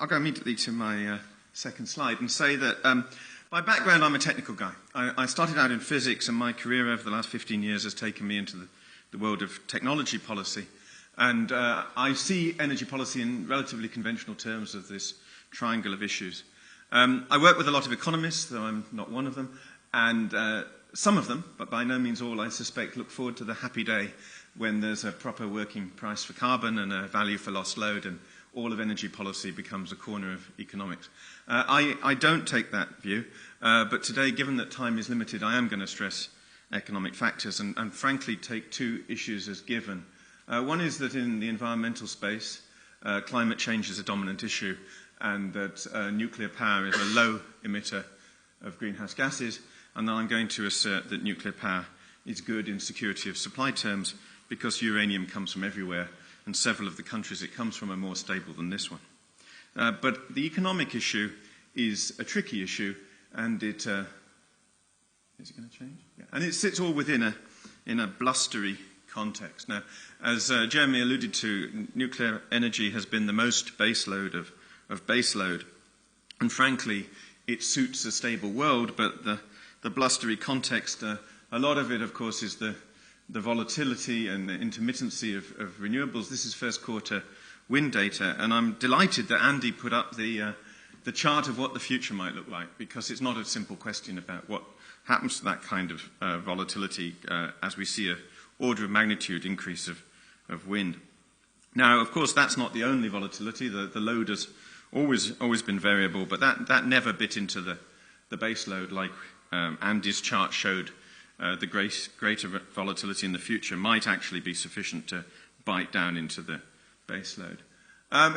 I'll go immediately to my second slide and say that by background I'm a technical guy. I started out in physics, and my career over the last 15 years has taken me into the world of technology policy. And I see energy policy in relatively conventional terms of this triangle of issues. I work with a lot of economists, though I'm not one of them, and some of them, but by no means all, I suspect, look forward to the happy day when there's a proper working price for carbon and a value for lost load, and all of energy policy becomes a corner of economics. I don't take that view, but today, given that time is limited, I am going to stress economic factors and frankly take two issues as given. One is that in the environmental space, climate change is a dominant issue, and that nuclear power is a low emitter of greenhouse gases, and then I'm going to assert that nuclear power is good in security of supply terms because uranium comes from everywhere, and several of the countries it comes from are more stable than this one. But the economic issue is a tricky issue, and is it going to change? Yeah. And it sits all within a blustery context. Now, as Jeremy alluded to, nuclear energy has been the most baseload of baseload, and frankly, it suits a stable world, but the blustery context, a lot of it, of course, is the volatility and the intermittency of renewables. This is first quarter wind data, and I'm delighted that Andy put up the chart of what the future might look like, because it's not a simple question about what happens to that kind of volatility as we see an order of magnitude increase of wind. Now, of course, that's not the only volatility. The load has always been variable, but that never bit into the base load like Andy's chart showed. The greater volatility in the future might actually be sufficient to bite down into the base load.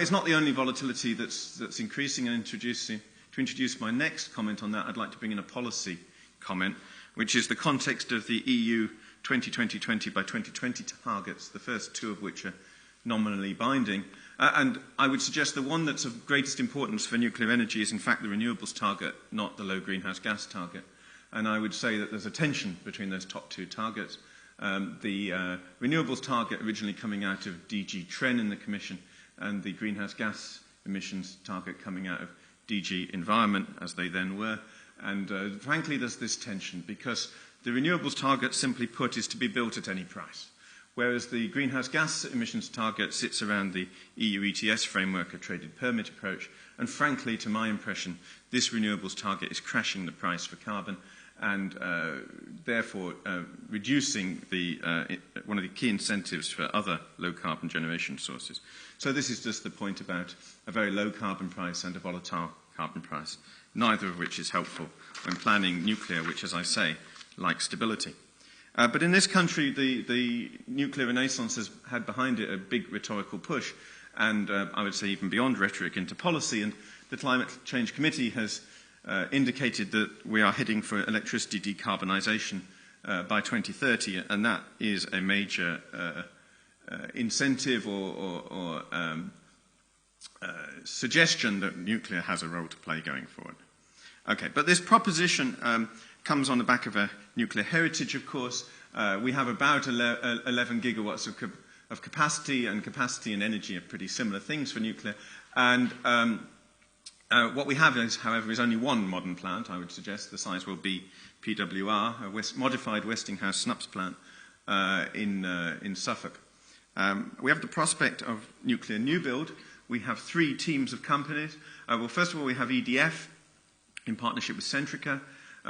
It's not the only volatility that's increasing, and to introduce my next comment on that, I'd like to bring in a policy comment, which is the context of the EU 2020 by 2020 targets, the first two of which are nominally binding. And I would suggest the one that's of greatest importance for nuclear energy is in fact the renewables target, not the low greenhouse gas target. And I would say that there's a tension between those top two targets. The renewables target originally coming out of DG TREN in the Commission, and the greenhouse gas emissions target coming out of DG Environment, as they then were. And frankly, there's this tension, because the renewables target, simply put, is to be built at any price, whereas the greenhouse gas emissions target sits around the EU ETS framework, a traded permit approach. And frankly, to my impression, this renewables target is crashing the price for carbon, and therefore reducing one of the key incentives for other low-carbon generation sources. So this is just the point about a very low carbon price and a volatile carbon price, neither of which is helpful when planning nuclear, which, as I say, likes stability. But in this country, the nuclear renaissance has had behind it a big rhetorical push, and I would say even beyond rhetoric into policy, and the Climate Change Committee has indicated that we are heading for electricity decarbonisation by 2030, and that is a major incentive or suggestion that nuclear has a role to play going forward. Okay, but this proposition comes on the back of a nuclear heritage, of course. We have about 11 gigawatts of capacity, and capacity and energy are pretty similar things for nuclear. And what we have, however, is only one modern plant, I would suggest. The size will be PWR, a modified Westinghouse SNUPS plant in Suffolk. We have the prospect of nuclear new build. We have three teams of companies. Well, first of all, we have EDF in partnership with Centrica.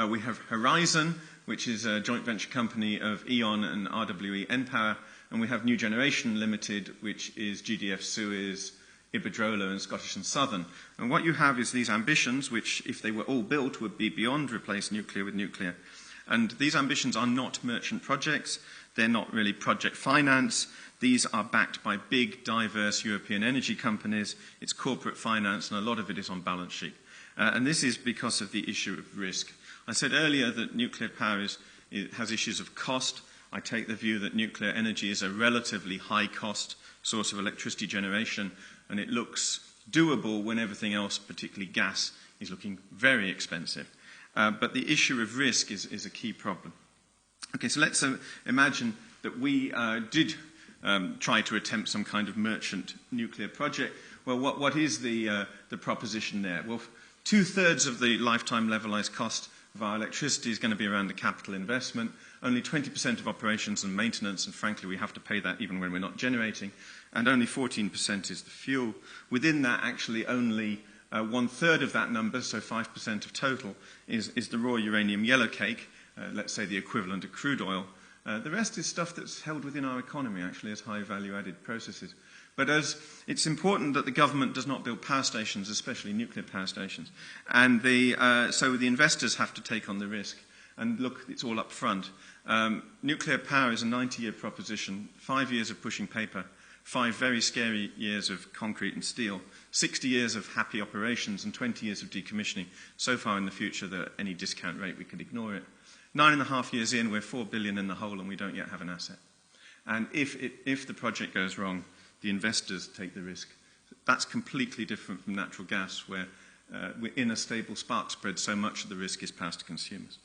We have Horizon, which is a joint venture company of E.ON and RWE npower. And we have New Generation Limited, which is GDF Suez, Iberdrola, and Scottish and Southern. And what you have is these ambitions, which, if they were all built, would be beyond replace nuclear with nuclear. And these ambitions are not merchant projects. They're not really project finance. These are backed by big, diverse European energy companies. It's corporate finance, and a lot of it is on balance sheet. And this is because of the issue of risk. I said earlier that nuclear power has issues of cost. I take the view that nuclear energy is a relatively high-cost source of electricity generation, and it looks doable when everything else, particularly gas, is looking very expensive. But the issue of risk is a key problem. Okay, so let's imagine that we did try to attempt some kind of merchant nuclear project. Well, what is the proposition there? Well, 2/3 of the lifetime levelized cost of our electricity is going to be around the capital investment. Only 20% of operations and maintenance, and frankly, we have to pay that even when we're not generating. And only 14% is the fuel. Within that, actually, only 1/3 of that number, so 5% of total, is the raw uranium yellow cake, let's say the equivalent of crude oil. The rest is stuff that's held within our economy, actually, as high value-added processes. But as it's important that the government does not build power stations, especially nuclear power stations. And so the investors have to take on the risk. And look, it's all up front. Nuclear power is a 90-year proposition, 5 years of pushing paper, 5 very scary years of concrete and steel, 60 years of happy operations, and 20 years of decommissioning. So far in the future that any discount rate, we could ignore it. 9.5 years in, we're $4 billion in the hole, and we don't yet have an asset. And if the project goes wrong, the investors take the risk. That's completely different from natural gas, where we're in a stable spark spread, so much of the risk is passed to consumers.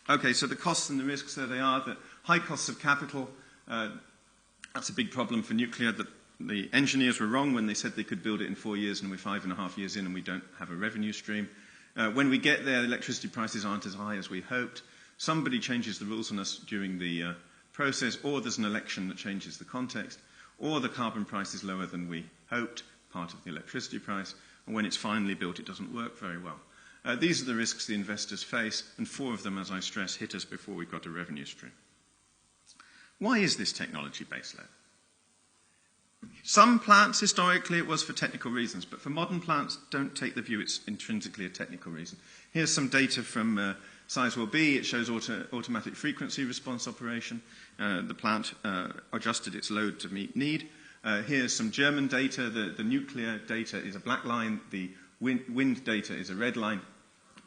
Okay, so the costs and the risks, there they are. The high costs of capital, that's a big problem for nuclear. The engineers were wrong when they said they could build it in 4 years, and we're 5.5 years in and we don't have a revenue stream. When we get there, electricity prices aren't as high as we hoped. Somebody changes the rules on us during the process, or there's an election that changes the context, or the carbon price is lower than we hoped, part of the electricity price, and when it's finally built, it doesn't work very well. These are the risks the investors face, and 4 of them, as I stress, hit us before we got a revenue stream. Why is this technology baseload? Some plants, historically, it was for technical reasons, but for modern plants, don't take the view it's intrinsically a technical reason. Here's some data from Sizewell B. It shows automatic frequency response operation. The plant adjusted its load to meet need. Here's some German data. The nuclear data is a black line. The wind data is a red line.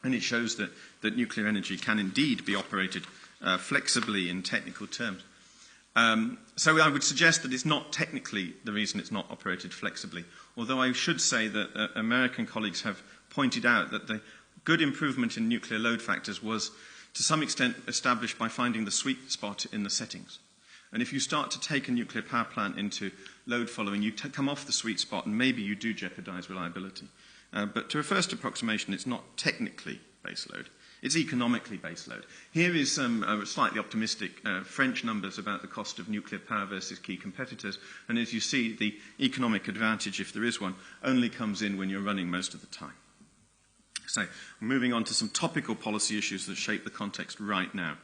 And it shows that nuclear energy can indeed be operated flexibly in technical terms. So I would suggest that it's not technically the reason it's not operated flexibly, although I should say that American colleagues have pointed out that the good improvement in nuclear load factors was to some extent established by finding the sweet spot in the settings. And if you start to take a nuclear power plant into load following, you come off the sweet spot and maybe you do jeopardize reliability. But to a first approximation, it's not technically baseload. It's economically baseload. Here is some slightly optimistic French numbers about the cost of nuclear power versus key competitors. And as you see, the economic advantage, if there is one, only comes in when you're running most of the time. So, moving on to some topical policy issues that shape the context right now.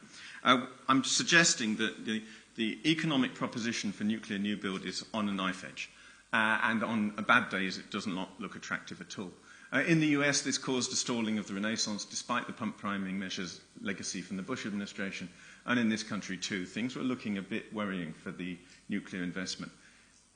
I'm suggesting that the economic proposition for nuclear new build is on a knife edge. And on bad days, it does not look attractive at all. In the US, this caused a stalling of the Renaissance, despite the pump priming measures legacy from the Bush administration. And in this country, too, things were looking a bit worrying for the nuclear investment.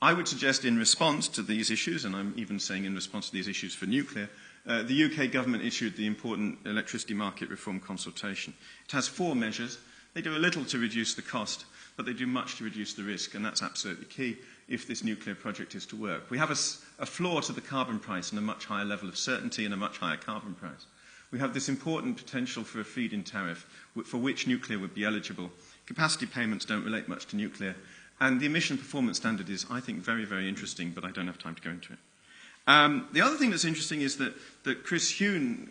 I would suggest in response to these issues, and I'm even saying in response to these issues for nuclear, the UK government issued the important electricity market reform consultation. It has 4 measures. They do a little to reduce the cost, but they do much to reduce the risk, and that's absolutely key if this nuclear project is to work. We have a floor to the carbon price and a much higher level of certainty and a much higher carbon price. We have this important potential for a feed-in tariff for which nuclear would be eligible. Capacity payments don't relate much to nuclear. And the emission performance standard is, I think, very, very interesting, but I don't have time to go into it. The other thing that's interesting is that Chris Huhne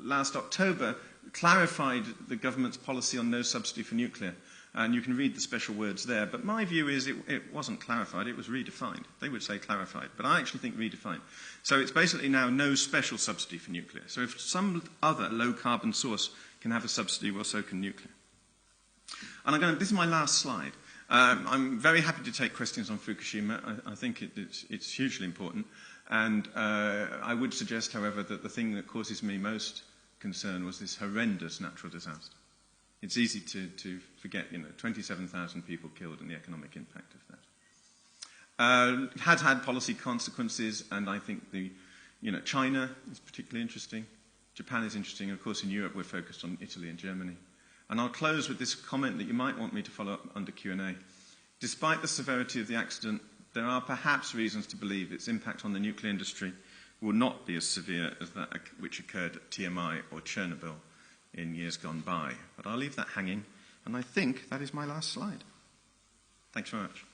last October clarified the government's policy on no subsidy for nuclear. And you can read the special words there. But my view is it wasn't clarified, it was redefined. They would say clarified, but I actually think redefined. So it's basically now no special subsidy for nuclear. So if some other low-carbon source can have a subsidy, well, so can nuclear. And this is my last slide. I'm very happy to take questions on Fukushima. I think it's hugely important. And I would suggest, however, that the thing that causes me most concern was this horrendous natural disaster. It's easy to forget, 27,000 people killed and the economic impact of that. It has had policy consequences, and I think China is particularly interesting. Japan is interesting. Of course, in Europe, we're focused on Italy and Germany. And I'll close with this comment that you might want me to follow up under Q&A. Despite the severity of the accident, there are perhaps reasons to believe its impact on the nuclear industry will not be as severe as that which occurred at TMI or Chernobyl in years gone by. But I'll leave that hanging, and I think that is my last slide. Thanks very much.